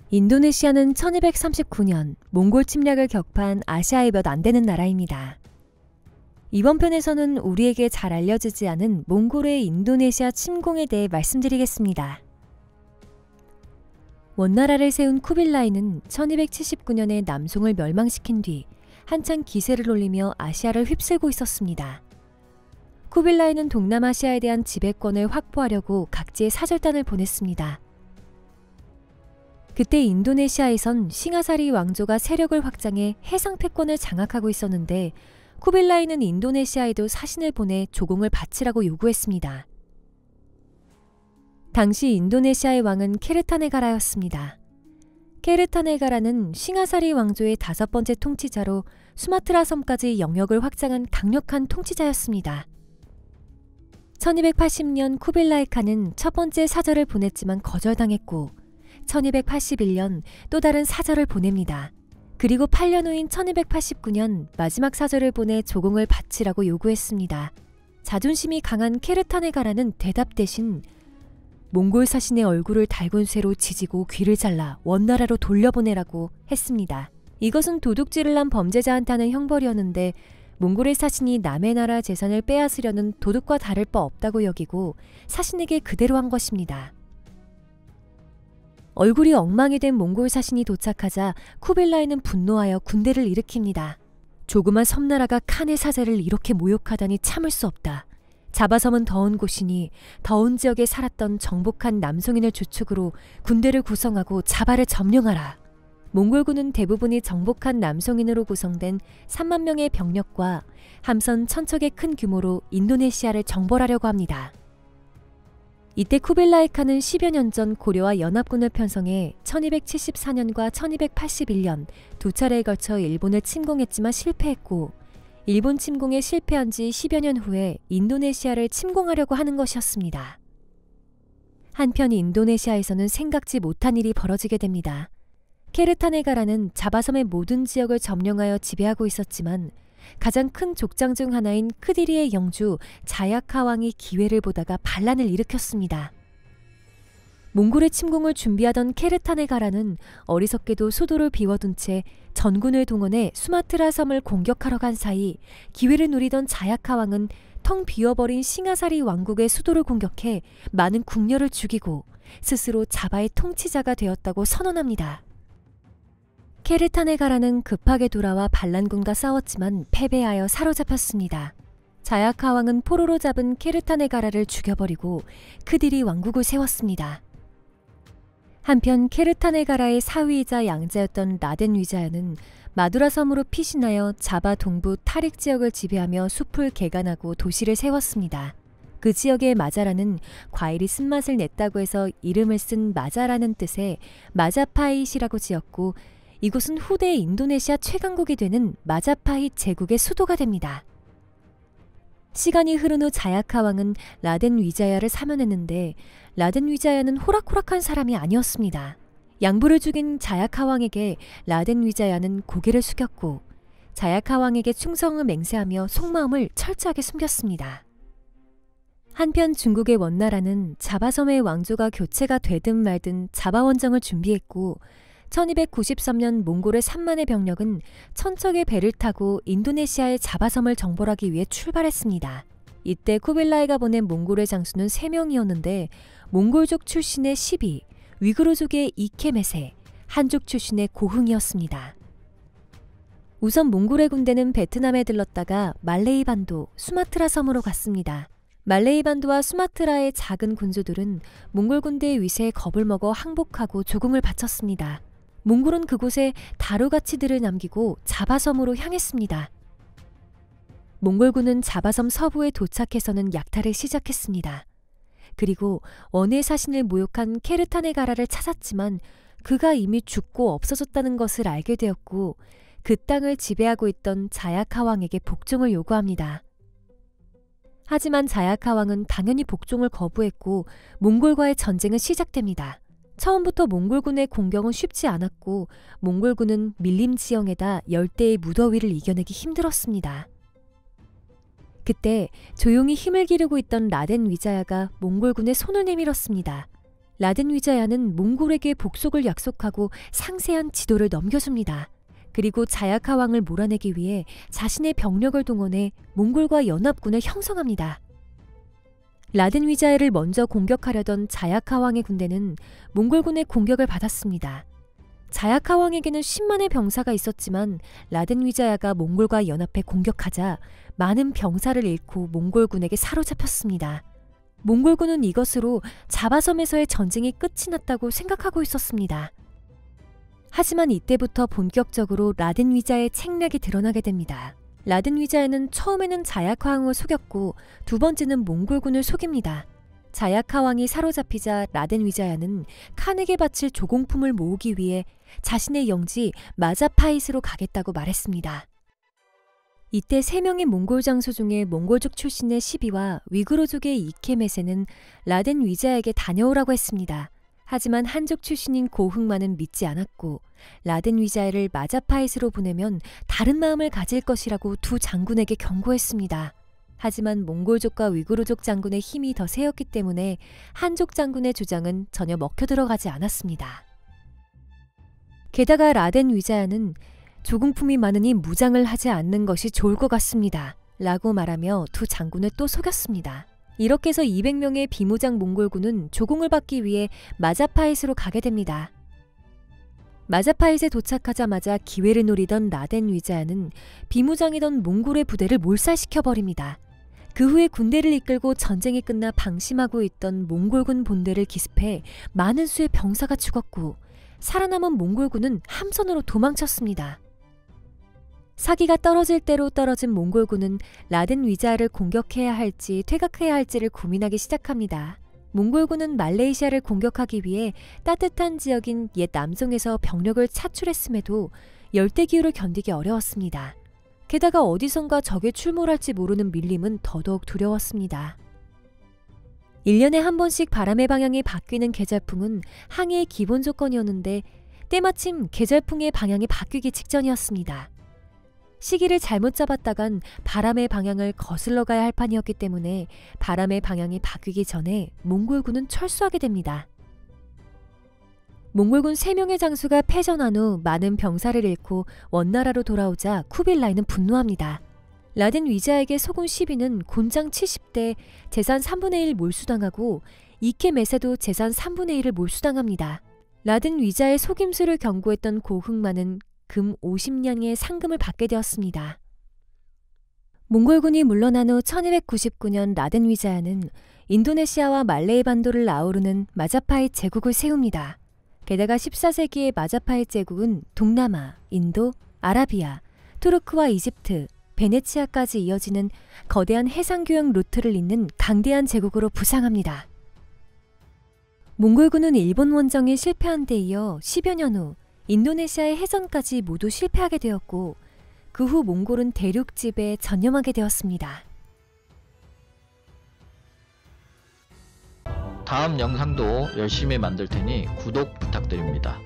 인도네시아는 1239년 몽골 침략을 격파한 아시아의 몇 안 되는 나라입니다. 이번 편에서는 우리에게 잘 알려지지 않은 몽골의 인도네시아 침공에 대해 말씀드리겠습니다. 원나라를 세운 쿠빌라이는 1279년에 남송을 멸망시킨 뒤 한창 기세를 올리며 아시아를 휩쓸고 있었습니다. 쿠빌라이는 동남아시아에 대한 지배권을 확보하려고 각지에 사절단을 보냈습니다. 그때 인도네시아에선 싱하사리 왕조가 세력을 확장해 해상 패권을 장악하고 있었는데 쿠빌라이는 인도네시아에도 사신을 보내 조공을 바치라고 요구했습니다. 당시 인도네시아의 왕은 케르타네가라였습니다. 케르타네가라는 싱하사리 왕조의 5번째 통치자로 수마트라 섬까지 영역을 확장한 강력한 통치자였습니다. 1280년 쿠빌라이 칸은 첫 번째 사절을 보냈지만 거절당했고 1281년 또 다른 사절을 보냅니다. 그리고 8년 후인 1289년 마지막 사절을 보내 조공을 바치라고 요구했습니다. 자존심이 강한 케르타네가라는 대답 대신 몽골 사신의 얼굴을 달군 쇠로 지지고 귀를 잘라 원나라로 돌려보내라고 했습니다. 이것은 도둑질을 한 범죄자한테 하는 형벌이었는데 몽골의 사신이 남의 나라 재산을 빼앗으려는 도둑과 다를 바 없다고 여기고 사신에게 그대로 한 것입니다. 얼굴이 엉망이 된 몽골 사신이 도착하자 쿠빌라이는 분노하여 군대를 일으킵니다. 조그만 섬나라가 칸의 사제를 이렇게 모욕하다니 참을 수 없다. 자바섬은 더운 곳이니 더운 지역에 살았던 정복한 남송인을 주축으로 군대를 구성하고 자바를 점령하라. 몽골군은 대부분이 정복한 남송인으로 구성된 3만 명의 병력과 함선 1000척의 큰 규모로 인도네시아를 정벌하려고 합니다. 이때 쿠빌라이 칸은 10여 년 전 고려와 연합군을 편성해 1274년과 1281년 두 차례에 걸쳐 일본을 침공했지만 실패했고 일본 침공에 실패한 지 10여 년 후에 인도네시아를 침공하려고 하는 것이었습니다. 한편 인도네시아에서는 생각지 못한 일이 벌어지게 됩니다. 케르타네가라는 자바섬의 모든 지역을 점령하여 지배하고 있었지만 가장 큰 족장 중 하나인 크디리의 영주 자야카 왕이 기회를 보다가 반란을 일으켰습니다. 몽골의 침공을 준비하던 케르타네가라는 어리석게도 수도를 비워둔 채 전군을 동원해 수마트라 섬을 공격하러 간 사이 기회를 누리던 자야카 왕은 텅 비어버린 싱하사리 왕국의 수도를 공격해 많은 궁녀를 죽이고 스스로 자바의 통치자가 되었다고 선언합니다. 케르타네가라는 급하게 돌아와 반란군과 싸웠지만 패배하여 사로잡혔습니다. 자야카 왕은 포로로 잡은 케르타네가라를 죽여버리고 크디리 왕국을 세웠습니다. 한편 케르타네가라의 사위이자 양자였던 라덴 위자야는 마두라 섬으로 피신하여 자바 동부 타릭 지역을 지배하며 숲을 개간하고 도시를 세웠습니다. 그 지역의 마자라는 과일이 쓴맛을 냈다고 해서 이름을 쓴 마자라는 뜻의 마자파잇이라고 지었고 이곳은 후대 인도네시아 최강국이 되는 마자파잇 제국의 수도가 됩니다. 시간이 흐른 후 자야카 왕은 라덴 위자야를 사면했는데 라덴 위자야는 호락호락한 사람이 아니었습니다. 양부를 죽인 자야카 왕에게 라덴 위자야는 고개를 숙였고 자야카 왕에게 충성을 맹세하며 속마음을 철저하게 숨겼습니다. 한편 중국의 원나라는 자바섬의 왕조가 교체가 되든 말든 자바 원정을 준비했고 1293년 몽골의 3만의 병력은 1000척의 배를 타고 인도네시아의 자바섬을 정벌하기 위해 출발했습니다. 이때 쿠빌라이가 보낸 몽골의 장수는 3명이었는데 몽골족 출신의 시비, 위구르족의 이케메세, 한족 출신의 고흥이었습니다. 우선 몽골의 군대는 베트남에 들렀다가 말레이 반도, 수마트라 섬으로 갔습니다. 말레이 반도와 수마트라의 작은 군주들은 몽골 군대의 위세에 겁을 먹어 항복하고 조공을 바쳤습니다. 몽골은 그곳에 다루가치들을 남기고 자바섬으로 향했습니다. 몽골군은 자바섬 서부에 도착해서는 약탈을 시작했습니다. 그리고 원의 사신을 모욕한 케르타네가라를 찾았지만 그가 이미 죽고 없어졌다는 것을 알게 되었고 그 땅을 지배하고 있던 자야카 왕에게 복종을 요구합니다. 하지만 자야카 왕은 당연히 복종을 거부했고 몽골과의 전쟁은 시작됩니다. 처음부터 몽골군의 공격은 쉽지 않았고 몽골군은 밀림 지형에다 열대의 무더위를 이겨내기 힘들었습니다. 그때 조용히 힘을 기르고 있던 라덴 위자야가 몽골군의 손을 내밀었습니다. 라덴 위자야는 몽골에게 복속을 약속하고 상세한 지도를 넘겨줍니다. 그리고 자야카 왕을 몰아내기 위해 자신의 병력을 동원해 몽골과 연합군을 형성합니다. 라덴 위자야를 먼저 공격하려던 자야카 왕의 군대는 몽골군의 공격을 받았습니다. 자야카 왕에게는 10만의 병사가 있었지만 라덴 위자야가 몽골과 연합해 공격하자 많은 병사를 잃고 몽골군에게 사로잡혔습니다. 몽골군은 이것으로 자바섬에서의 전쟁이 끝이 났다고 생각하고 있었습니다. 하지만 이때부터 본격적으로 라덴 위자야의 책략이 드러나게 됩니다. 라덴 위자야는 처음에는 자야카 왕을 속였고 두 번째는 몽골군을 속입니다. 자야카 왕이 사로잡히자 라덴 위자야는 칸에게 바칠 조공품을 모으기 위해 자신의 영지 마자파잇으로 가겠다고 말했습니다. 이때 3명의 몽골 장수 중에 몽골족 출신의 시비와 위구르족의 이케메세는 라덴 위자야에게 다녀오라고 했습니다. 하지만 한족 출신인 고흥만은 믿지 않았고 라덴 위자야를 마자파잇으로 보내면 다른 마음을 가질 것이라고 두 장군에게 경고했습니다. 하지만 몽골족과 위구르족 장군의 힘이 더 세였기 때문에 한족 장군의 주장은 전혀 먹혀들어가지 않았습니다. 게다가 라덴 위자야는 조공품이 많으니 무장을 하지 않는 것이 좋을 것 같습니다. 라고 말하며 두 장군을 또 속였습니다. 이렇게 해서 200명의 비무장 몽골군은 조공을 받기 위해 마자파잇으로 가게 됩니다. 마자파잇에 도착하자마자 기회를 노리던 라덴 위자야는 비무장이던 몽골의 부대를 몰살시켜버립니다. 그 후에 군대를 이끌고 전쟁이 끝나 방심하고 있던 몽골군 본대를 기습해 많은 수의 병사가 죽었고 살아남은 몽골군은 함선으로 도망쳤습니다. 사기가 떨어질 대로 떨어진 몽골군은 라덴 위자야를 공격해야 할지 퇴각해야 할지를 고민하기 시작합니다. 몽골군은 말레이시아를 공격하기 위해 따뜻한 지역인 옛 남송에서 병력을 차출했음에도 열대기후를 견디기 어려웠습니다. 게다가 어디선가 적에 출몰할지 모르는 밀림은 더더욱 두려웠습니다. 1년에 한 번씩 바람의 방향이 바뀌는 계절풍은 항해의 기본 조건이었는데 때마침 계절풍의 방향이 바뀌기 직전이었습니다. 시기를 잘못 잡았다간 바람의 방향을 거슬러 가야 할 판이었기 때문에 바람의 방향이 바뀌기 전에 몽골군은 철수하게 됩니다. 몽골군 3명의 장수가 패전한 후 많은 병사를 잃고 원나라로 돌아오자 쿠빌라이는 분노합니다. 라덴 위자야에게 속은 시비는 곤장 70대 재산 3분의 1 몰수당하고 이케메세도 재산 3분의 1을 몰수당합니다. 라덴 위자야의 속임수를 경고했던 고흥만은 금 50냥의 상금을 받게 되었습니다. 몽골군이 물러난 후 1299년 라덴 위자야는 인도네시아와 말레이 반도를 아우르는 마자파잇 제국을 세웁니다. 게다가 14세기의 마자파잇 제국은 동남아, 인도, 아라비아, 투르크와 이집트, 베네치아까지 이어지는 거대한 해상교역 루트를 잇는 강대한 제국으로 부상합니다. 몽골군은 일본 원정이 실패한 데 이어 10여 년 후 인도네시아의 해전까지 모두 실패하게 되었고 그 후 몽골은 대륙 지배에 전념하게 되었습니다. 다음 영상도 열심히 만들 테니 구독 부탁드립니다.